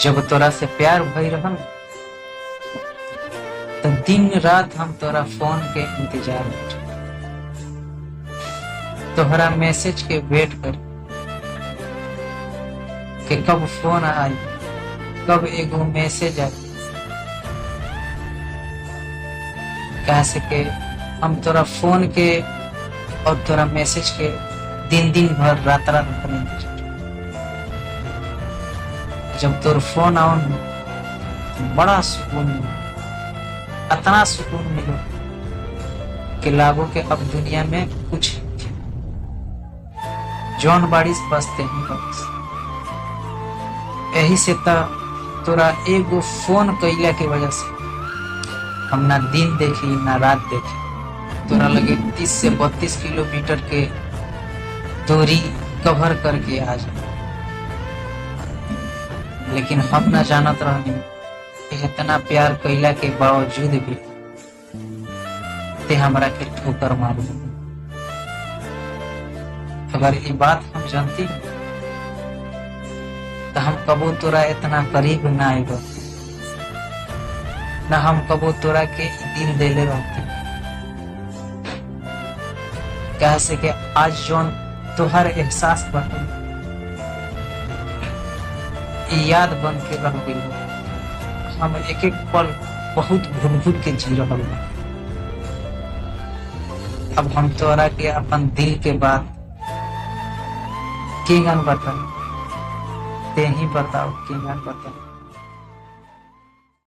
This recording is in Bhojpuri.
जब तोरा से प्यार भई रहल तो दिन रात हम तोरा फोन के इंतजार में रहे। तोहरा मैसेज के वेट कर कि कब फोन आई, कब एगो मैसेज आई। कैसे के हम तोरा फोन के और तोरा मैसेज के दिन दिन भर रात रात भर इंतजार। जब तोर फोन आओ बड़ा सुकून मिला, इतना सुकून मिलो कि लागो के अब दुनिया में कुछ जौन बारिश बसते ही बस। यही से तोरा एगो फोन कैला के वजह से हम ना दिन देखी ना रात देखी। तोरा लगे 30 से 32 किलोमीटर के दूरी कवर करके आ जाए, लेकिन हम ना जानत रहनी इतना प्यार कैला के बावजूद भी ते हमरा के ठोकर मारू। अगर ये बात हम जानती तो हम कबो तोरा इतना करीब ना आएगा, ना हम कबो तोरा के दिल देले रहते। कैसे के आज जौन तोहर एहसास बन याद बन के रह गई। हम एक एक पल बहुत भूल भूल के जी रहा। अब हम तोरा के अपन दिल के बात केगन बताओ, ते ही बताओ केगन बताओ।